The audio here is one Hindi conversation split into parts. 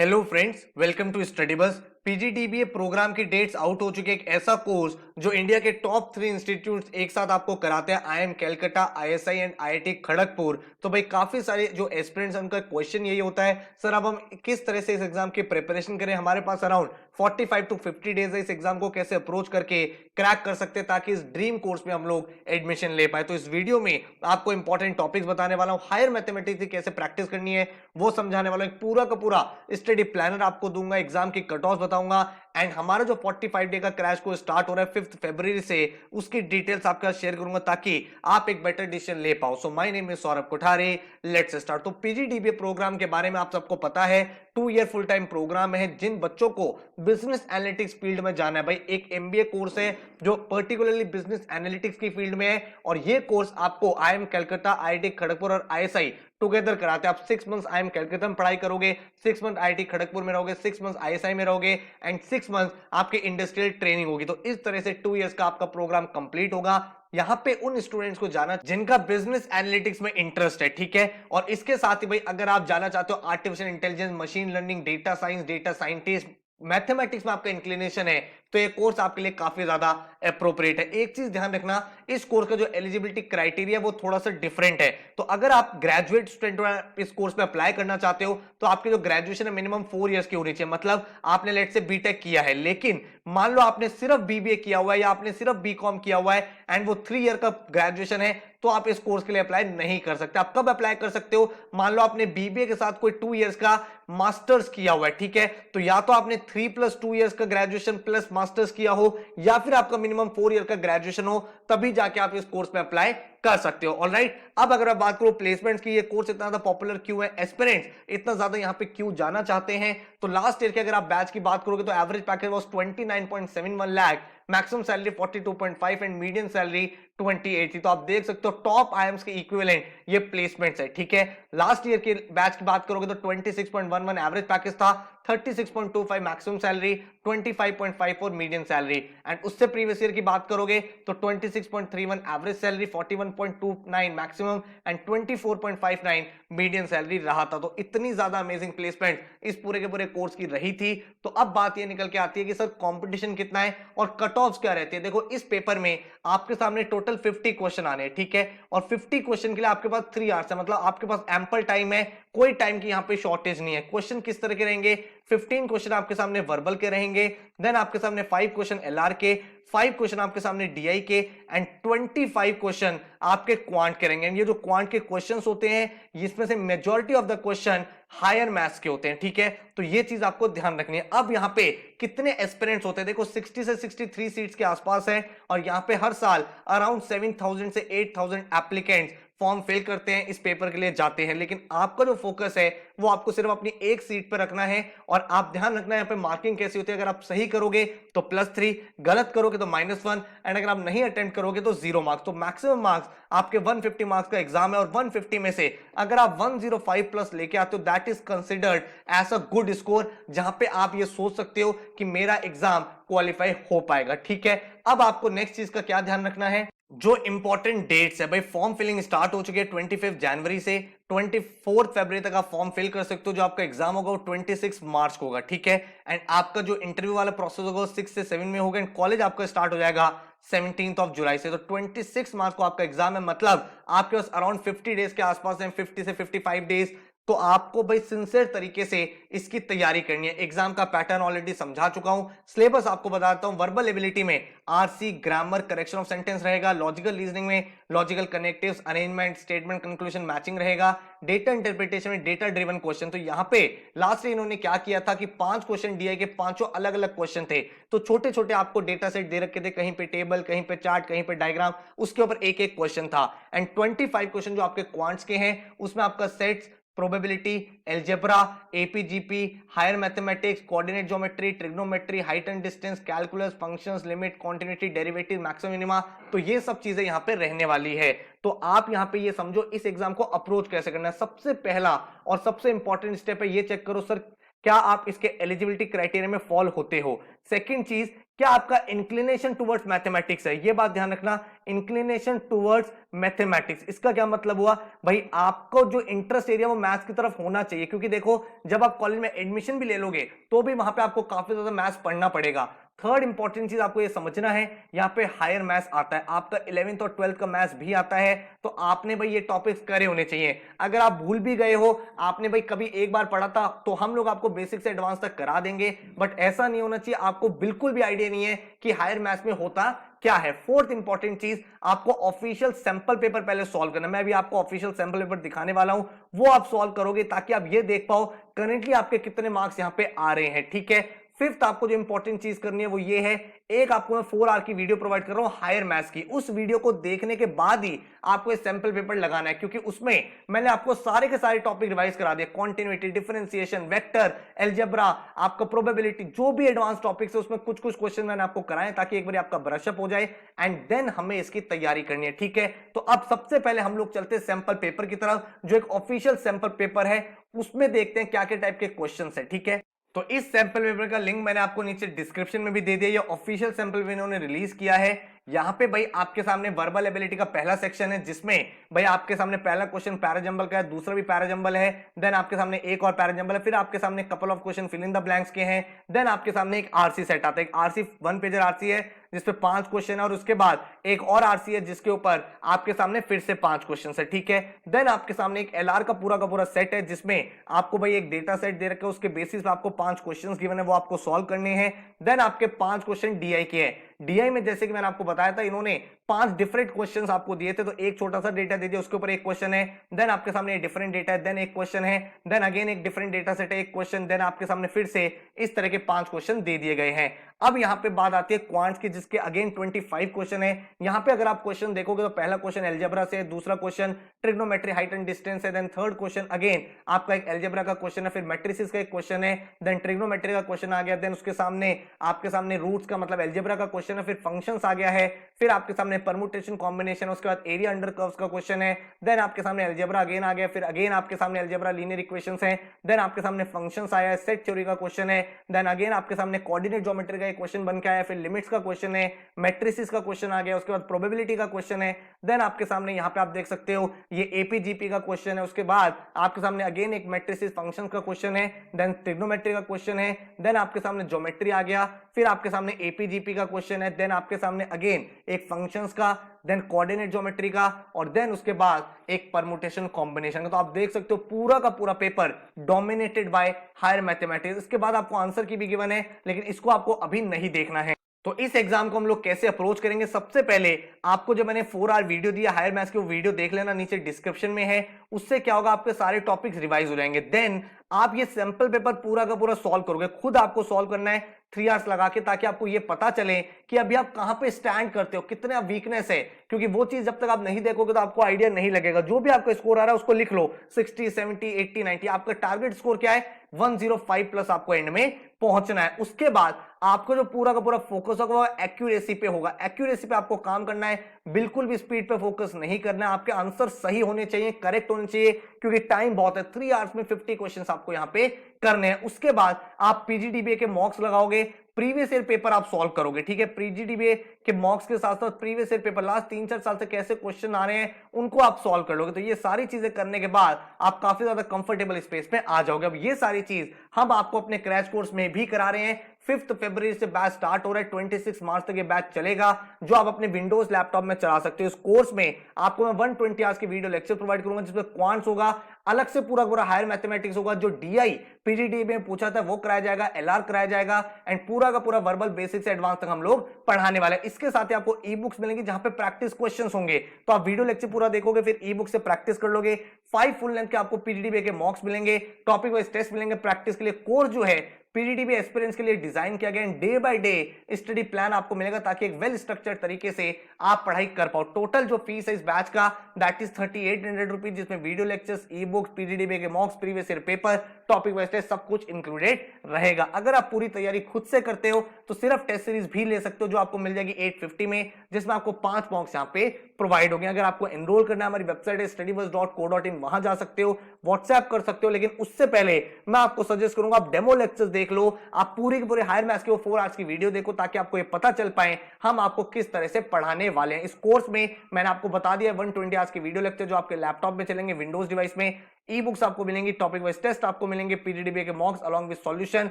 Hello friends, welcome to study bus. PGDBA program की डेट्स आउट हो चुकी है। एक ऐसा कोर्स जो इंडिया के टॉप 3 इंस्टीट्यूट्स एक साथ आपको कराते हैं, IIM Calcutta, ISI and IIT Kharagpur. तो भाई काफी सारे जो एस्पिरेंट्स हैं उनका क्वेश्चन यही होता है, सर अब हम किस तरह से इस एग्जाम की प्रिपरेशन करें। हमारे पास अराउंड 45 टू 50 डेज है, इस एग्जाम को कैसे अप्रोच करके क्रैक कर सकते हैं ताकि इस ड्रीम कोर्स में हम लोग एडमिशन ले पाए। तो इस वीडियो में आपको इंपॉर्टेंट टॉपिक्स बताने वाला हूं, हायर मैथमेटिक्स की कैसे प्रैक्टिस करनी है वो समझाने वाला हूं, एक पूरा का पूरा स्टडी प्लानर आपको दूंगा, एग्जाम की कट ऑफ बताऊंगा एंड हमारा जो 45 डे का क्रैश कोर्स स्टार्ट हो रहा है 5 फरवरी से, उसकी डिटेल्स आपके साथ शेयर करूंगा ताकि आप एक बेटर डिसीजन ले पाओ। So my name is Saurabh Kothare, let's start. तो पीजीडीबीए प्रोग्राम के बारे में आप सबको पता है, 2 ईयर फुल टाइम प्रोग्राम है। जिन बच्चों को बिजनेस एनालिटिक्स फील्ड में जाना है, भाई एक एमबीए कोर्स है जो पर्टिकुलरली बिजनेस एनालिटिक्स की फील्ड में है और ये कोर्स आपको आईएम कलकत्ता, आईआईटी खड़गपुर और आईएसआई टुगेदर कराते हैं। आप 6 मंथ्स आईएम कलकत्ता में पढ़ाई करोगे, 6 मंथ आईआईटी खड़गपुर में रहोगे, 6 मंथ्स आईएसआई में रहोगे एंड 6 मंथ आपके इंडस्ट्रियल ट्रेनिंग होगी। तो इस तरह से 2 इयर्स का आपका प्रोग्राम कंप्लीट होगा। यहां पे उन स्टूडेंट्स को जाना जिनका बिजनेस एनालिटिक्स में इंटरेस्ट है, ठीक है। और इसके साथ ही भाई अगर आप जाना चाहते हो artificial intelligence, machine learning, data science, data scientist, mathematics में आपका इंक्लिनेशन है, तो ये कोर्स आपके लिए काफी ज्यादा अप्रोप्रिएट है। एक चीज ध्यान रखना, इस कोर्स का जो एलिजिबिलिटी क्राइटेरिया वो थोड़ा सा डिफरेंट है। तो अगर आप ग्रेजुएट स्टूडेंट इस कोर्स में अप्लाई करना चाहते हो तो आपकी जो ग्रेजुएशन है मिनिमम 4 इयर्स की होनी चाहिए। मतलब आपने लेट से बीटेक किया है, लेकिन मान लो आपने सिर्फ बीबीए किया हुआ है या आपने सिर्फ बीकॉम किया हुआ है एंड वो 3 ईयर का ग्रेजुएशन है, तो आप इस कोर्स के लिए अप्लाई नहीं कर सकते। आप कब अप्लाई कर सकते हो? मान लो आपने बीबीए के साथ कोई 2 इयर्स का मास्टर्स किया हुआ है, ठीक है। तो या तो आपने 3+2 इयर्स का ग्रेजुएशन प्लस मास्टर्स किया हो या फिर आपका मिनिमम 4 ईयर का ग्रेजुएशन हो, तभी जाके आप इस कोर्स में अप्लाई कर सकते हो। ऑलराइट, अब अगर मैं बात करूं प्लेसमेंट्स की, ये कोर्स इतना ज्यादा पॉपुलर क्यों है, एस्पिरेंट्स इतना ज्यादा यहां पे क्यों जाना चाहते हैं, तो लास्ट ईयर के अगर आप बैच की बात करोगे तो average package was 29.71 lakh, maximum salary 42.5 and medium salary 28 थी। तो आप देख सकते हो टॉप आईएम्स के इक्विवेलेंट ये प्लेसमेंट्स है, ठीक है। लास्ट ईयर के बैच की बात करोगे तो 26.11 एवरेज पैकेज था, 36.25 maximum salary, 25.54 medium salary and उससे प्रीवियस ईयर की बात करोगे तो 26.31 average salary, 41.29 maximum and 24.59 medium salary रहा था। तो इतनी ज्यादा अमेजिंग प्लेसमेंट इस पूरे के पूरे कोर्स की रही थी। तो अब बात ये निकल के आती है कि सर कंपटीशन कितना है और कट ऑफ्स क्या रहती है। देखो इस पेपर में आपके सामने टोटल 50 क्वेश्चन आने हैं, ठीक है। और 50 क्वेश्चन के लिए आपके पास 3 आवर्स है, मतलब आपके पास एम्पल टाइम है, कोई टाइम की यहां पे शॉर्टेज नहीं है। क्वेश्चन किस तरह के रहेंगे? 15 क्वेश्चन आपके सामने वर्बल के रहेंगे, देन आपके सामने 5 क्वेश्चन एलआर के, 5 क्वेश्चन आपके सामने डीआई के एंड 25 क्वेश्चन आपके क्वांट के रहेंगे। ये जो क्वांट के क्वेश्चंस होते हैं इसमें से majority of the question higher maths के होते हैं, ठीक है। तो ये चीज आपको ध्यान रखनी है। अब यहां पे कितने एस्पिरेंट्स होते हैं? देखो 60 से 63 सीट्स के आसपास है और यहां पे हर साल अराउंड 7000 से 8000 एप्लीकेंट्स फॉर्म फिल करते हैं, इस पेपर के लिए जाते हैं। लेकिन आपका जो फोकस है वो आपको सिर्फ अपनी एक सीट पर रखना है और आप ध्यान रखना है यहाँ पे मार्किंग कैसी होती है। अगर आप सही करोगे तो +3, गलत करोगे तो -1 एंड अगर आप नहीं अटेम्प्ट करोगे तो 0 मार्क्स। तो मैक्सिमम मार्क्स आपके 150 मार्क्स का एग्जाम है और 150 में से अगर आप 105 प्लस लेके आते हो that is considered as a good score, जहां पे आप ये सोच सकते हो कि मेरा एग्जाम क्वालिफाई हो पाएगा, ठीक है। अब आपको नेक्स्ट चीज का क्या ध्यान रखना है, जो इंपॉर्टेंट डेट्स है भाई, फॉर्म फिलिंग स्टार्ट हो चुकी है 25 जनवरी से 24 फरवरी तक आप फॉर्म फिल कर सकते हो। जो आपका एग्जाम होगा वो 26 मार्च को होगा, ठीक है। एंड आपका जो इंटरव्यू वाला प्रोसेस होगा वो 6 से 7 में होगा एंड कॉलेज आपका स्टार्ट हो जाएगा 17 जुलाई से। तो 26 मार्च को आपका एग्जाम है, मतलब आपके पास अराउंड 50 डेज के आसपास है, 50 से 55 डेज। तो आपको भाई सिंसियर तरीके से इसकी तैयारी करनी है। एग्जाम का पैटर्न ऑलरेडी समझा चुका हूं, सिलेबस आपको बताता हूं। वर्बल एबिलिटी में RC, grammar, correction of sentence रहेगा। लॉजिकल रीजनिंग में logical connectives, arrangement, statement, conclusion, matching रहेगा। डेटा इंटरप्रिटेशन में डेटा ड्रिवन क्वेश्चन। तो यहां पे लास्ट इन्होंने क्या किया था कि 5 क्वेश्चन डीआई के, पांचों अलग अलग क्वेश्चन थे। तो छोटे छोटे आपको डेटा सेट दे रखे थे, कहीं पे टेबल, कहीं पे चार्ट, कहीं पे डायग्राम, उसके ऊपर एक एक क्वेश्चन था। एंड 25 क्वेश्चन जो आपके क्वांट्स के हैं उसमें आपका sets, probability, algebra, AP GP, higher mathematics, coordinate geometry, trigonometry, height and distance, calculus, functions, limit, continuity, derivative, maximum minima, तो ये सब चीजें यहां पे रहने वाली है। तो आप यहां पे ये समझो इस एग्जाम को अप्रोच कैसे करना है। सबसे पहला और सबसे इंपॉर्टेंट स्टेप है ये चेक करो सर क्या आप इसके एलिजिबिलिटी क्राइटेरिया में फॉल होते हो। सेकंड चीज, क्या आपका इंक्लिनेशन टुवर्ड्स मैथमेटिक्स है, ये बात ध्यान रखना, इंक्लिनेशन टुवर्ड्स मैथमेटिक्स। इसका क्या मतलब हुआ भाई, आपको जो इंटरेस्ट एरिया वो मैथ्स की तरफ होना चाहिए, क्योंकि देखो जब आप कॉलेज में एडमिशन भी ले लोगे तो भी वहां पे आपको काफी ज्यादा मैथ्स पढ़ना पड़ेगा। थर्ड इंपॉर्टेंट चीज आपको ये समझना है, यहाँ पे हायर मैथ्स आता है, आपका 11th और 12th का मैथ्स भी आता है, तो आपने भाई ये टॉपिक्स करे होने चाहिए। अगर आप भूल भी गए हो, आपने भाई कभी एक बार पढ़ा था, तो हम लोग आपको बेसिक से एडवांस तक करा देंगे, बट ऐसा नहीं होना चाहिए आपको बिल्कुल भी आइडिया नहीं है कि हायर मैथ्स में होता क्या है। फोर्थ इंपॉर्टेंट चीज, आपको ऑफिशियल सैंपल पेपर पहले सॉल्व करना। मैं भी आपको ऑफिशियल सैंपल पेपर दिखाने वाला हूं, वो आप सॉल्व करोगे ताकि आप ये देख पाओ करेंटली आपके कितने मार्क्स यहां पे आ रहे हैं, ठीक है। फिफ्थ आपको जो इंपॉर्टेंट चीज करनी है वो ये है, एक आपको मैं 4 आवर की वीडियो प्रोवाइड कर रहा हूं हायर मैथ्स की, उस वीडियो को देखने के बाद ही आपको सैंपल पेपर लगाना है, क्योंकि उसमें मैंने आपको सारे के सारे टॉपिक रिवाइज करा दिए, कॉन्टिन्यूटी, डिफरेंशिएशन, वेक्टर, अलजेब्रा, आपका प्रोबेबिलिटी, जो भी एडवांस टॉपिक्स है उसमें कुछ कुछ क्वेश्चन मैंने आपको कराए ताकि एक बार आपका ब्रशअप हो जाए, एंड देन हमें इसकी तैयारी करनी है, ठीक है। तो अब सबसे पहले हम लोग चलते हैं सैंपल पेपर की तरफ, जो एक ऑफिशियल सैंपल पेपर है, उसमें देखते हैं क्या क्या टाइप के क्वेश्चन है, ठीक है। तो इस सैंपल पेपर का लिंक मैंने आपको नीचे डिस्क्रिप्शन में भी दे दिया, ये ऑफिशियल सैंपल पेपर इन्होंने रिलीज किया है। यहाँ पे भाई आपके सामने वर्बल एबिलिटी का पहला सेक्शन है, जिसमें भाई आपके सामने पहला क्वेश्चन पैराजंबल का है, दूसरा भी पैराजंबल है, देन आपके सामने एक और पैराजंबल है, फिर आपके सामने couple of question fill in the blanks के हैं, देन आपके सामने एक आरसी सेट आता है, एक आरसी 1 पेजर आरसी है जिसपे 5 क्वेश्चन है, और उसके बाद एक और आरसी है जिसके ऊपर आपके सामने फिर से 5 क्वेश्चन है, ठीक है। देन आपके सामने एक एलआर का पूरा सेट है, जिसमें आपको भाई एक डेटा सेट दे रखे, उसके बेसिस पे आपको 5 क्वेश्चंस गिवन है, वो आपको सॉल्व करने हैं। देन आपके 5 क्वेश्चन डीआई के हैं, डीआई में जैसे कि मैंने आपको बताया था, इन्होंने 5 डिफरेंट क्वेश्चंस आपको दिए थे, तो एक छोटा सा डेटा दे दिया, उसके ऊपर एक क्वेश्चन है, देन आपके सामने डिफरेंट डेटा है, देन एक क्वेश्चन है, देन अगेन एक डिफरेंट डेटा सेट है, एक क्वेश्चन, देन आपके सामने फिर से इस तरह के 5 क्वेश्चन दे दिए गए हैं। अब यहां पे बात आती है क्वांट्स की, जिसके अगेन 25 क्वेश्चन है। यहां पे अगर आप क्वेश्चन देखोगे तो पहला क्वेश्चन अलजेब्रा से, दूसरा question trigonometry height and distance है, देन थर्ड क्वेश्चन अगेन आपका एक अलजेब्रा का क्वेश्चन है, फिर मैट्रिसेस का एक क्वेश्चन है, देन ट्रिग्नोमेट्री का क्वेश्चन आ गया, देन उसके सामने आपके सामने रूट्स का मतलब अलजेब्रा का क्वेश्चन है, फिर फंक्शंस आ गया है, फिर आपके सामने परमुटेशन कॉम्बिनेशन, उसके बाद एरिया अंडर कर्व्स का क्वेश्चन है, देन आपके सामने अलजेब्रा अगेन आ गया, फिर अगेन आपके सामने अलजेब्रा लीनियर इक्वेशंस है, देन आपके सामने फंक्शंस आया है, सेट थ्योरी का क्वेश्चन है, देन अगेन आपके सामने कोऑर्डिनेट ज्योमेट्री का एक क्वेश्चन बन के आया, फिर लिमिट्स का क्वेश्चन है, मैट्रिसेस का क्वेश्चन आ गया, उसके बाद प्रोबेबिलिटी का क्वेश्चन है, देन आपके सामने यहां पे आप देख सकते हो ये एपीजीपी का क्वेश्चन है, उसके बाद आपके सामने अगेन एक मैट्रिसेस फंक्शंस का क्वेश्चन है, देन ट्रिग्नोमेट्री का क्वेश्चन है, देन आपके सामने ज्योमेट्री आ गया, फिर आपके सामने एपीजीपी का क्वेश्चन है, देन आपके सामने अगेन एक फंक्शंस का, देन कोऑर्डिनेट ज्योमेट्री का, और देन उसके बाद एक परमुटेशन कॉम्बिनेशन का। तो आप देख सकते हो पूरा का पूरा paper dominated by higher mathematics. इसके बाद आपको आंसर की भी गिवन है, लेकिन इसको आपको अभी नहीं देखना है। तो इस एग्जाम को हम लोग कैसे अप्रोच करेंगे, सबसे पहले आपको जो मैंने 4 आवर वीडियो दिया हायर मैथ्स की, वो वीडियो देख लेना, नीचे डिस्क्रिप्शन में है। उससे क्या होगा, आपके सारे टॉपिक्स रिवाइज हो जाएंगे। देन आप ये सैंपल पेपर पूरा का पूरा सॉल्व करोगे, खुद आपको सॉल्व करना है 3 आवर्स लगा के, ताकि आपको ये पता चले कि अभी आप कहां पे स्टैंड करते हो, कितने आप वीकनेस है, क्योंकि वो चीज जब तक आप नहीं देखोगे तो आपको आइडिया नहीं लगेगा। जो भी आपका स्कोर आ रहा है उसको लिख लो, 60, 70, 80, 90। आपका टारगेट स्कोर क्या है, 105 प्लस आपको एंड में पहुंचना है। उसके बाद आपको जो पूरा का पूरा फोकस होगा वो एक्यूरेसी पे होगा। एक्यूरेसी पे आपको काम करना है, बिल्कुल भी स्पीड पे फोकस नहीं करना है। आपके आंसर सही होने चाहिए, करेक्ट होने चाहिए, क्योंकि टाइम बहुत है। 3 आवर्स में 50 क्वेश्चंस आपको यहां पे करने हैं। उसके बाद आप पीजीडीबीए के मॉक्स लगाओगे, प्रीवियस ईयर पेपर आप सॉल्व करोगे, ठीक है। पीजीडीबीए के मॉक्स के साथ साथ प्रीवियस ईयर पेपर लास्ट 3-4 साल से कैसे क्वेश्चन आ रहे हैं उनको आप सॉल्व कर लोगे। तो ये सारी चीजें करने के बाद आप काफी ज्यादा कंफर्टेबल स्पेस में आ जाओगे। अब ये सारी चीज हम आपको अपने क्रैश कोर्स में भी करा रहे हैं। 5 फरवरी से बैच स्टार्ट हो रहा है, 26 मार्च तक ये बैच चलेगा, जो आप अपने विंडोज लैपटॉप में चला सकते हो। इस कोर्स में आपको मैं 120 आवर्स की वीडियो लेक्चर प्रोवाइड करूंगा, जिसमें क्वांट्स होगा, अलग से पूरा पूरा हायर मैथमेटिक्स होगा, जो डीआई पीजीडी में पूछा था वो कराया जाएगा, एलआर कराया जाएगा, एंड पूरा का पूरा वर्बल बेसिक से एडवांस तक हम लोग पढ़ाने वाले हैं। इसके साथ ही आपको ई बुक्स मिलेंगी, जहां पे प्रैक्टिस क्वेश्चंस होंगे। तो आप वीडियो लेक्चर पूरा देखोगे, फिर ई बुक से प्रैक्टिस कर लोगे। 5 फुल लेंथ के आपको पीजीडीबी के मॉक्स मिलेंगे, टॉपिक वाइज टेस्ट मिलेंगे। प्रैक्टिस के लिए कोर्स जो है पीजीडीबी एक्सपीरियंस के लिए डिजाइन किया गया है। Day by day study plan आपको मिलेगा, ताकि एक वेल स्ट्रक्चर्ड तरीके से आप पढ़ाई कर पाओ। टोटल जो फीस है इस बैच का, दैट इज 3800 रुपीज, जिसमें video lectures, e books, PGDB के mocks, previous year paper, topic wise test, सब कुछ इंक्लूडेड रहेगा। अगर आप पूरी तैयारी खुद से करते हो तो सिर्फ टेस्ट सीरीज भी ले सकते हो, जो आपको मिल जाएगी 850 में, जिसमें आपको 5 मॉक्स यहाँ पे प्रोवाइड होंगे। अगर आपको एनरोल करना है, हमारी वेबसाइट है studybuzz.co.in, वहां जा सकते हो, व्हाट्सएप कर सकते हो। लेकिन उससे पहले मैं आपको सजेस्ट करूंगा आप डेमो लेक्चर्स देख लो, आप पूरी की पूरी हायर मैथ्स की वो 4 आवर्स की वीडियो देखो, ताकि आपको ये पता चल पाए हम आपको किस तरह से पढ़ाने वाले हैं। इस कोर्स में मैंने आपको बता दिया 120 आवर्स के वीडियो लेक्चर जो आपके लैपटॉप में चलेंगे, विंडोज डिवाइस में। ई बुक्स आपको मिलेंगी, टॉपिक वाइज टेस्ट आपको मिलेंगे, पीजीडीबीए के मॉक्स along with solution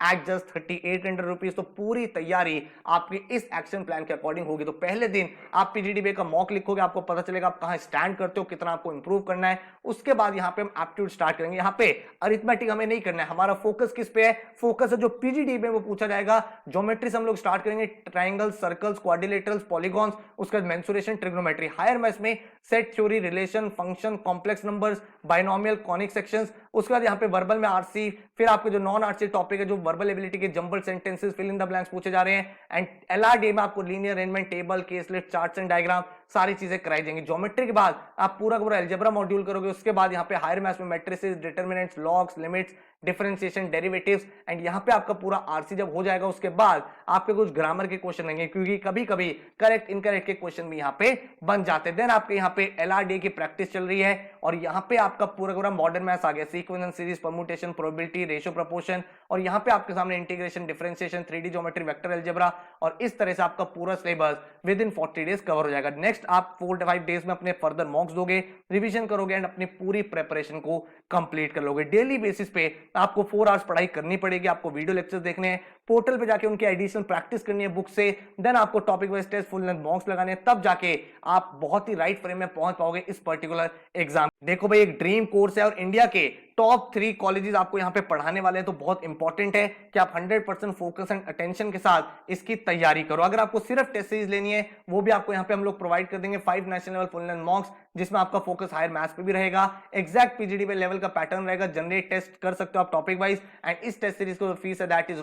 at just 3800 rupees. तो पूरी तैयारी आपकी इस एक्शन प्लान के अकॉर्डिंग होगी। तो पहले दिन आप पीजीडीबीए का मॉक लिखोगे, आपको पता चलेगा आप कहां स्टैंड करते हो, कितना आपको इंप्रूव करना है। उसके बाद यहां पे हम एप्टीट्यूड स्टार्ट करेंगे। यहां पे अरिथमेटिक हमें नहीं करना है, हमारा फोकस किस पे है, फोकस है जो पीजीडीबीए में वो पूछा जाएगा। ज्योमेट्री से हम लोग स्टार्ट करेंगे, ट्राइंगल्स, सर्कल्स, क्वाड्रिलेटरल्स, पॉलीगॉन्स, उसके बाद मेंसुरेशन, ट्रिग्नोमेट्री। हायर मैथ्स में set theory, relation, function, complex numbers, binomial, conic sections. उसके बाद यहाँ पे वर्बल में आरसी, फिर आपके जो नॉन आरसी टॉपिक है, जो वर्बल एबिलिटी के jumble sentences, fill in the blanks पूछे जा रहे हैं। एंड एलआरडी में आपको linear arrangement, table, case list, charts and diagram, सारी चीजें कराई जाएंगी। ज्योमेट्री के बाद आप पूरा का पूरा अलजेब्रा मॉड्यूल करोगे। उसके बाद यहाँ पे हायर मैथ्स में matrices, determinants, logs, limits, differentiation, derivatives. And यहाँ पे आपका पूरा आरसी जब हो जाएगा, उसके बाद आपके कुछ ग्रामर के क्वेश्चन रहेंगे, क्योंकि कभी कभी करेक्ट इनकरेक्ट के क्वेश्चन भी यहाँ पे बन जाते हैं। देन आपके यहाँ पे एलआरडी की प्रैक्टिस चल रही है, और यहाँ पे आपका पूरा पूरा मॉडर्न मैथ्स आ गया, sequence and series, permutation, probability, ratio, proportion. और यहाँ पे आपके सामने integration, differentiation, 3D geometry, vector algebra. और इस तरह से आपका पूरा syllabus with in 40 days cover हो जाएगा। नेक्स्ट आप 4-5 डेज में अपने फर्दर मॉक्स दोगे, रिवीजन करोगे एंड अपनी पूरी प्रेपरेशन को कंप्लीट कर लोगे। डेली बेसिस पे आपको 4 आवर्स पढ़ाई करनी पड़ेगी, आपको वीडियो लेक्चर्स देखने हैं, पोर्टल पे जाके उनकी एडिशनल प्रैक्टिस करनी है बुक से, देन आपको topic wise test, full length mocks लगाने हैं, तब जाके आप बहुत ही राइट फ्रेम में पहुंच पाओगे इस पर्टिकुलर एग्जाम। देखो भाई, एक ड्रीम कोर्स है और इंडिया के टॉप 3 कॉलेजेस आपको यहाँ पे पढ़ाने वाले हैं, तो बहुत इंपॉर्टेंट है कि आप 100% फोकस एंड अटेंशन के साथ इसकी तैयारी करो। अगर आपको सिर्फ टेस्ट सीरीज लेनी है, वो भी आपको यहाँ पे हम लोग प्रोवाइड कर देंगे। 5 नेशनल लेवल फुल लेंथ मॉक्स, जिसमें आपका फोकस हायर मैथ्स पे भी रहेगा, एग्जैक्ट पीजीडीबीए लेवल का पैटर्न रहेगा, जनरेट टेस्ट कर सकते हो आप टॉपिक वाइज। एंड इस टेस्ट सीरीज को फीस है दैट इज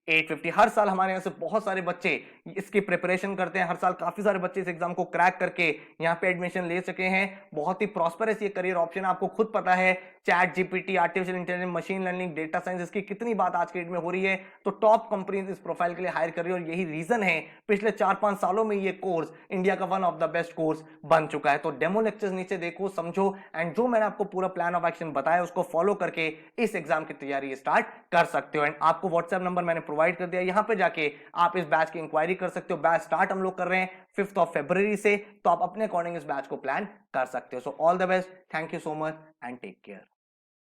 ₹850। हर साल हमारे यहाँ से बहुत सारे बच्चे इसकी प्रिपरेशन करते हैं, हर साल काफी सारे बच्चे इस एग्जाम को क्रैक करके यहाँ पे एडमिशन ले सके हैं। बहुत ही प्रॉस्परस ये करियर ऑप्शन, आपको खुद पता है chat GPT, artificial intelligence, machine learning, data science, इसकी कितनी बात आज के डेट में हो रही है। तो टॉप कंपनीज इस प्रोफाइल के लिए हायर कर रही है, और यही रीजन है पिछले 4-5 सालों में ये कोर्स इंडिया का one of the best course बन चुका है। तो डेमो लेक्चर्स नीचे देखो, समझो, एंड जो मैंने आपको पूरा प्लान ऑफ एक्शन बताया उसको फॉलो करके इस एग्जाम की तैयारी स्टार्ट कर सकते हो। एंड आपको व्हाट्सएप नंबर मैंने प्रोवाइड कर दिया, यहां पे जाके आप इस बैच की इंक्वायरी कर सकते हो। बैच स्टार्ट हम लोग कर रहे हैं 5 फरवरी से, तो आप अपने अकॉर्डिंग इस बैच को प्लान कर सकते हो। So all the best, thank you so much and take care.